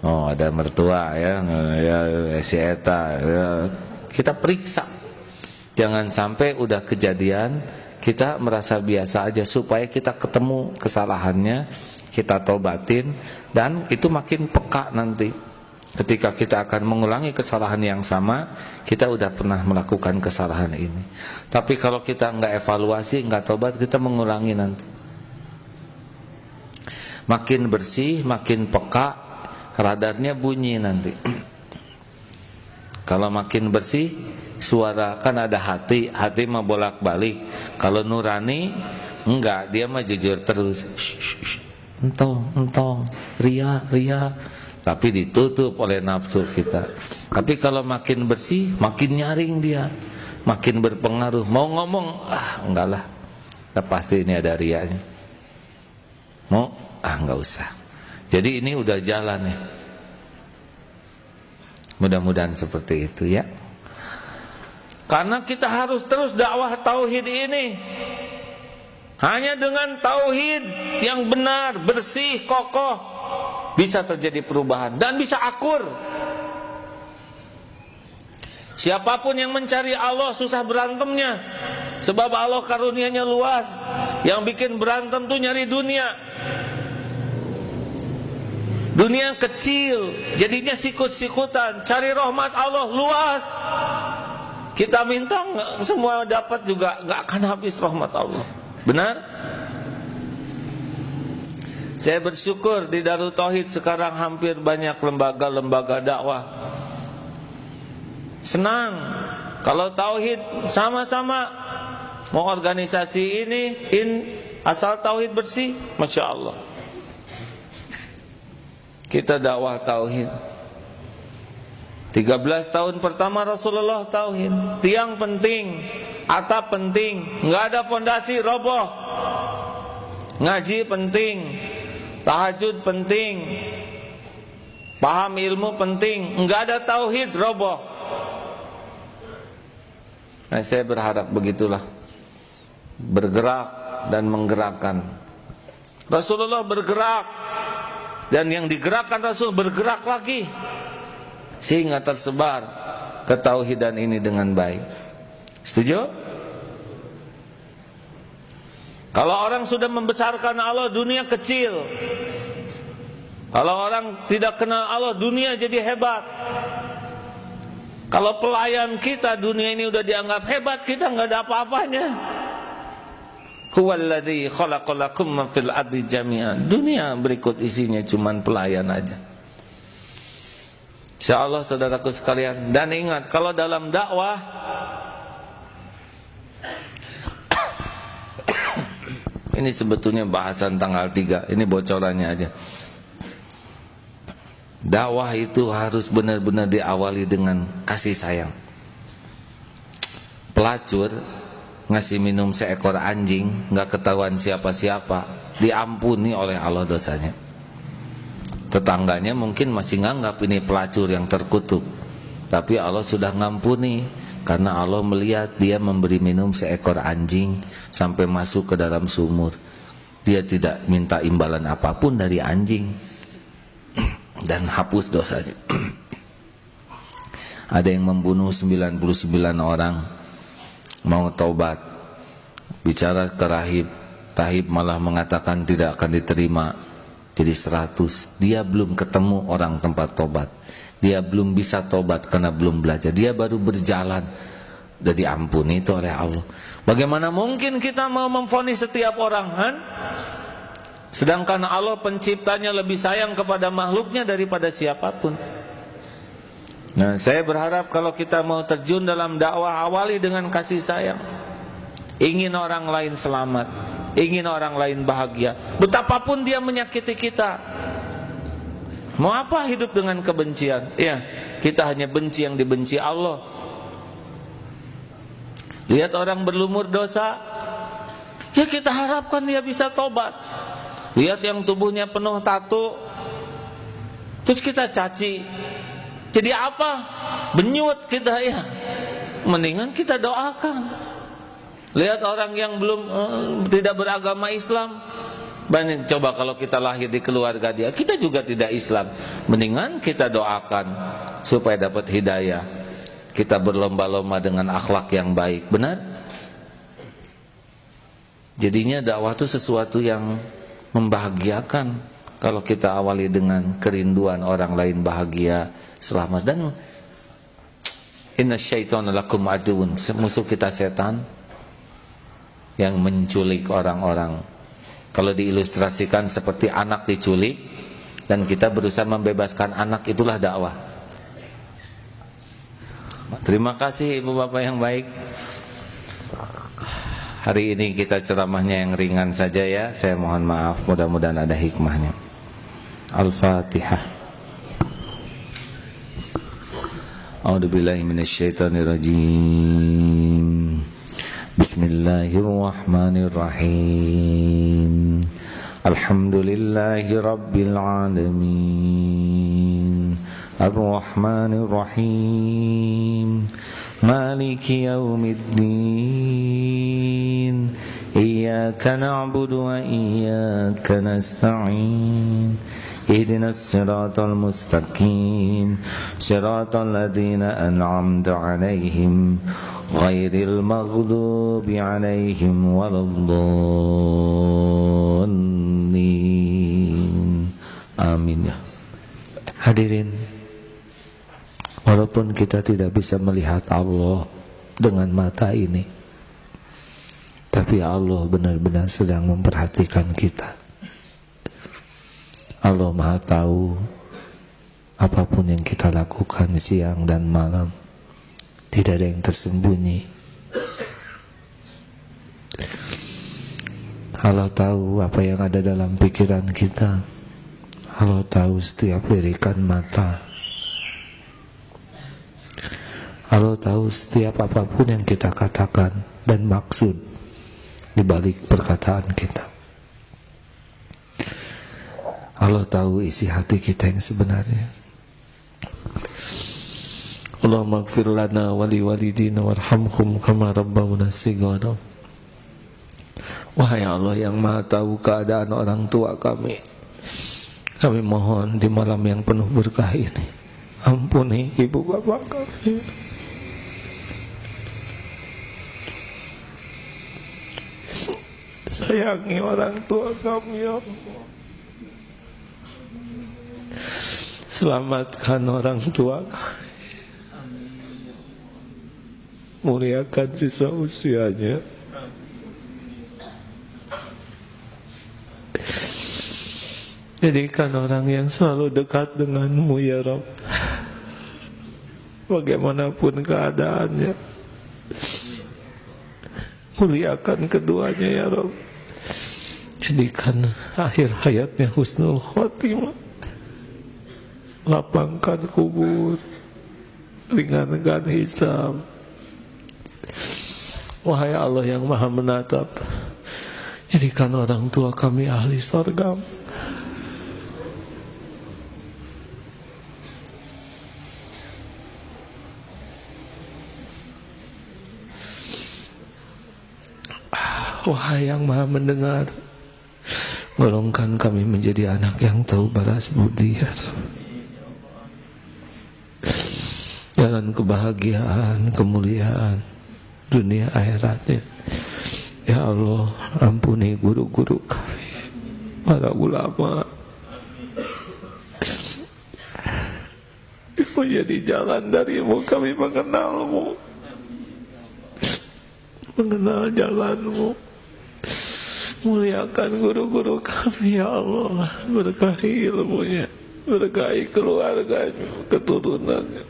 Oh, ada mertua ya si eta ya. Kita periksa. Jangan sampai udah kejadian kita merasa biasa aja, supaya kita ketemu kesalahannya, kita tobatin, dan itu makin peka nanti. Ketika kita akan mengulangi kesalahan yang sama, kita udah pernah melakukan kesalahan ini. Tapi kalau kita nggak evaluasi, nggak tobat, kita mengulangi nanti. Makin bersih, makin peka, radarnya bunyi nanti. Kalau makin bersih, suara kan ada hati mah bolak-balik. Kalau nurani, enggak, dia mah jujur terus. Entong, ria. Tapi ditutup oleh nafsu kita. Tapi kalau makin bersih, makin nyaring dia, makin berpengaruh. Mau ngomong, enggak lah, pasti ini ada rianya. Mau, enggak usah. Jadi ini udah jalan ya. Mudah-mudahan seperti itu ya. Karena kita harus terus dakwah tauhid ini. Hanya dengan tauhid yang benar, bersih, kokoh, bisa terjadi perubahan dan bisa akur. Siapapun yang mencari Allah susah berantemnya, sebab Allah karunianya luas. Yang bikin berantem tuh nyari dunia. Dunia kecil, jadinya sikut-sikutan. Cari rahmat Allah luas. Kita minta semua dapat juga, nggak akan habis rahmat Allah. Benar? Saya bersyukur di Darut Tauhid sekarang hampir banyak lembaga-lembaga dakwah. Senang kalau tauhid sama-sama mau organisasi ini asal tauhid bersih, Masya Allah. Kita dakwah tauhid. 13 tahun pertama Rasulullah tauhid. Tiang penting, atap penting, nggak ada fondasi roboh. Ngaji penting, tahajud penting, paham ilmu penting, enggak ada tauhid roboh. Nah, saya berharap begitulah, bergerak dan menggerakkan. Rasulullah bergerak, dan yang digerakkan Rasul bergerak lagi, sehingga tersebar ketauhidan ini dengan baik. Setuju? Kalau orang sudah membesarkan Allah, dunia kecil. Kalau orang tidak kenal Allah, dunia jadi hebat. Kalau pelayan kita, dunia ini udah dianggap hebat, kita nggak ada apa-apanya. Huwallazi khalaqalakum ma fil ardi jami'an. Dunia berikut isinya cuman pelayan aja. Insyaallah saudaraku sekalian, dan ingat kalau dalam dakwah ini sebetulnya bahasan tanggal 3, ini bocorannya aja. Dakwah itu harus benar-benar diawali dengan kasih sayang. Pelacur ngasih minum seekor anjing, nggak ketahuan siapa-siapa, diampuni oleh Allah dosanya. Tetangganya mungkin masih nganggap ini pelacur yang terkutuk, tapi Allah sudah ngampuni. Karena Allah melihat dia memberi minum seekor anjing sampai masuk ke dalam sumur. Dia tidak minta imbalan apapun dari anjing, dan hapus dosanya. Ada yang membunuh 99 orang, mau taubat, bicara ke rahib, rahib malah mengatakan tidak akan diterima, jadi 100. Dia belum ketemu orang tempat taubat. Dia belum bisa tobat karena belum belajar. Dia baru berjalan, dan diampuni itu oleh Allah. Bagaimana mungkin kita mau memvonis setiap orang, kan? Sedangkan Allah penciptanya lebih sayang kepada makhluknya daripada siapapun. Nah, saya berharap kalau kita mau terjun dalam dakwah, awali dengan kasih sayang. Ingin orang lain selamat, ingin orang lain bahagia, betapapun dia menyakiti kita. Mau apa hidup dengan kebencian? Ya, kita hanya benci yang dibenci Allah. Lihat orang berlumur dosa, ya kita harapkan dia bisa tobat. Lihat yang tubuhnya penuh tato, terus kita caci, jadi apa? Benyut kita ya. Mendingan kita doakan. Lihat orang yang belum tidak beragama Islam, coba kalau kita lahir di keluarga dia, kita juga tidak Islam, mendingan kita doakan supaya dapat hidayah. Kita berlomba-lomba dengan akhlak yang baik, benar? Jadinya dakwah itu sesuatu yang membahagiakan kalau kita awali dengan kerinduan orang lain bahagia, selamat. Dan inna syaitana lakum aduun, musuh kita setan yang menculik orang-orang. Kalau diilustrasikan seperti anak diculik dan kita berusaha membebaskan anak, itulah dakwah. Terima kasih ibu bapak yang baik. Hari ini kita ceramahnya yang ringan saja ya. Saya mohon maaf, mudah-mudahan ada hikmahnya. Al-Fatihah. A'udzubillahi minasyaitonirrajim. Bismillahirrahmanirrahim. Alhamdulillahi rabbil alamin. Ar-Rahmanir-Rahim. Maliki yaumiddin. Iyyaka na'budu wa iyyaka nasta'in. Ihdinas siratal mustaqim. Siratal ladzina an'amta 'alaihim ghairil maghdubi 'alaihim waladdallin. Amin ya. Hadirin, walaupun kita tidak bisa melihat Allah dengan mata ini, tapi Allah benar-benar sedang memperhatikan kita. Allah Maha tahu apapun yang kita lakukan siang dan malam, tidak ada yang tersembunyi. Allah tahu apa yang ada dalam pikiran kita. Allah tahu setiap lirikan mata. Allah tahu setiap apapun yang kita katakan dan maksud di balik perkataan kita. Allah tahu isi hati kita yang sebenarnya. Allahumma ighfir lana wa liwalidina warhamhum kama rabbawna shighara. Wahai Allah yang Maha tahu keadaan orang tua kami mohon di malam yang penuh berkah ini, ampuni ibu bapak kami. Sayangi orang tua kami ya Allah. Selamatkan orang tua kami. Muliakan sisa usianya. Jadikan orang yang selalu dekat denganmu ya Rabb, bagaimanapun keadaannya. Muliakan keduanya ya Rabb. Jadikan akhir hayatnya husnul khotimah. Lapangkan kubur, ringankan hisab. Wahai Allah yang Maha menatap, jadikan orang tua kami ahli surga. Wahai yang Maha mendengar, golongkan kami menjadi anak yang tahu balas budi ya Rabb. Jalan kebahagiaan, kemuliaan dunia akhiratnya. Ya Allah, ampuni guru-guru kami, para ulama. Menjadi jalan darimu, kami mengenalmu, mengenal jalanmu. Muliakan guru-guru kami ya Allah, berkahi ilmunya, berkahi keluarganya, keturunannya.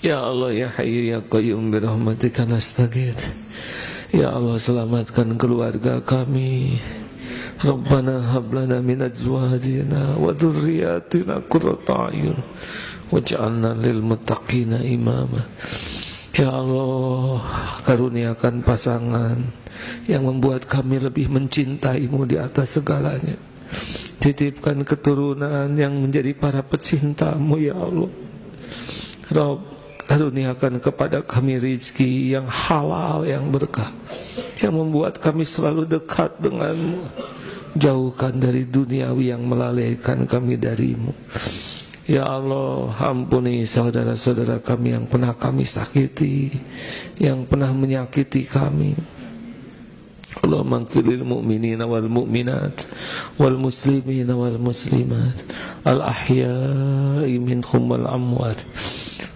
Ya Allah ya Hayyu ya Qayyum birahmatika nastaghits. Ya Allah selamatkan keluarga kami. Rabbana hab lana min azwajina wa dhurriyyatina qurrata a'yun waj'alna lil muttaqina imama. Ya Allah, karuniakan pasangan yang membuat kami lebih mencintai-Mu di atas segalanya. Titipkan keturunan yang menjadi para pecinta-Mu ya Allah. Rabb, karuniakan kepada kami rizki yang halal, yang berkah, yang membuat kami selalu dekat dengan-Mu. Jauhkan dari duniawi yang melalaikan kami dari-Mu. Ya Allah, ampuni saudara-saudara kami yang pernah kami sakiti, yang pernah menyakiti kami. Allahumma ighfirlil mu'minina wal mu'minat wal muslimina wal muslimat al ahya'i minhum wal amwat.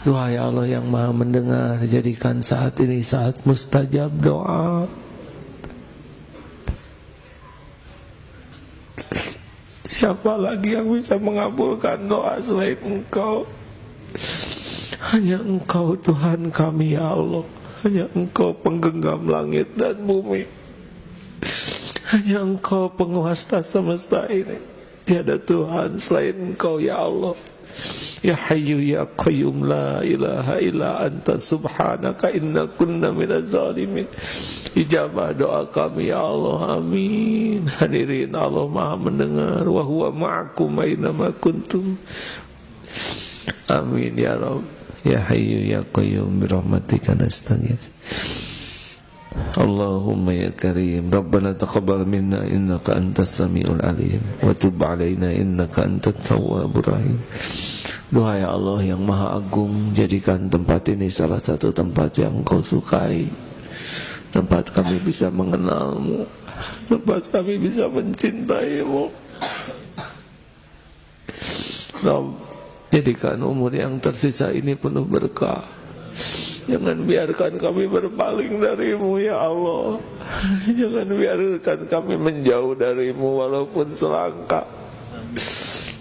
Wahai Allah yang Maha mendengar, jadikan saat ini saat mustajab doa. Siapa lagi yang bisa mengabulkan doa selain Engkau? Hanya Engkau Tuhan kami ya Allah. Hanya Engkau penggenggam langit dan bumi. Hanya Engkau penguasa semesta ini. Tiada Tuhan selain Engkau ya Allah. Ya Hayyu ya Qayyum la ilaha illa anta subhanaka inna kunna minaz zalimin. Ijabah doa kami ya Allah, amin. Hadirin, Allah Maha mendengar. Wa huwa ma'akum aynama kuntum. Amin ya Rabb. Ya Hayyu ya Qayyum birahmatika nastaghits. Allahumma ya Karim, Rabbana taqabbal minna innaka antas samiul alim wa tub alaina innaka antat tawwabur rahim. Doa ya Allah yang Maha Agung, jadikan tempat ini salah satu tempat yang Engkau sukai, tempat kami bisa mengenal-Mu, tempat kami bisa mencintai-Mu. Rabb, jadikan umur yang tersisa ini penuh berkah. Jangan biarkan kami berpaling dari-Mu ya Allah. Jangan biarkan kami menjauh dari-Mu walaupun selangkah.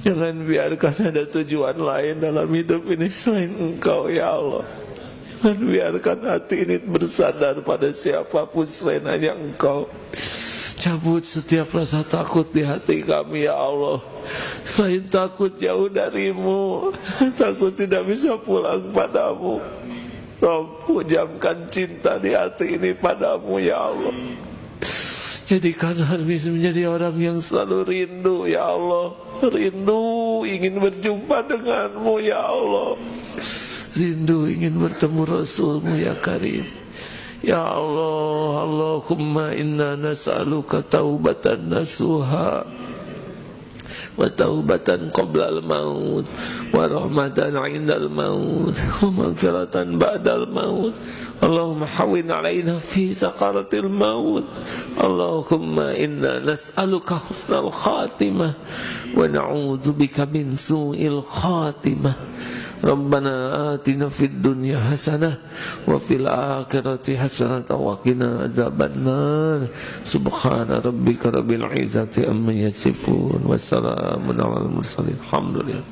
Jangan biarkan ada tujuan lain dalam hidup ini selain Engkau ya Allah. Jangan biarkan hati ini bersandar pada siapapun selain hanya Engkau. Cabut setiap rasa takut di hati kami ya Allah. Selain takut jauh dari-Mu, takut tidak bisa pulang padamu. Rabb, pujamkan cinta di hati ini padamu ya Allah. Jadikan kami menjadi orang yang selalu rindu ya Allah. Rindu ingin berjumpa denganmu ya Allah. Rindu ingin bertemu Rasulmu ya Karim. Ya Allah, Allahumma inna nas'aluka taubatan nasuha wa taubatan qabla al-maut wa rahmatan 'inda al-maut wa maghfiratan ba'da al-maut. Allahumma hawwin 'alaina fi sakaratil maut. Allahumma inna nas'aluka husnal khatimah wa na'udzubika min su'il khatimah. Rabbana atina fid dunya hasanah wa fil akhirati hasanah wa qina adzabannar. Subhana rabbika rabbil izzati amma yasifun wa salamun alal mursalin. Alhamdulillah.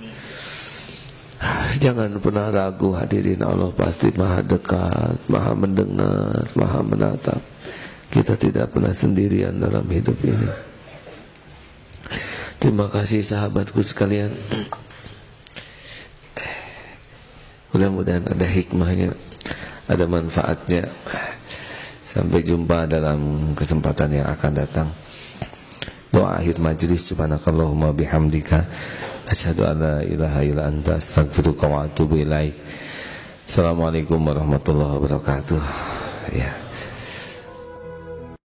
Jangan pernah ragu hadirin, Allah pasti Maha dekat, Maha mendengar, Maha menatap. Kita tidak pernah sendirian dalam hidup ini. Terima kasih sahabatku sekalian. Mudah-mudahan ada hikmahnya, ada manfaatnya. Sampai jumpa dalam kesempatan yang akan datang. Doa akhir majlis, subhanakallahumma bihamdika asyhadu an la ilaha illa anta astaghfiruka wa atubu ilaik. Assalamualaikum warahmatullahi wabarakatuh. Ya.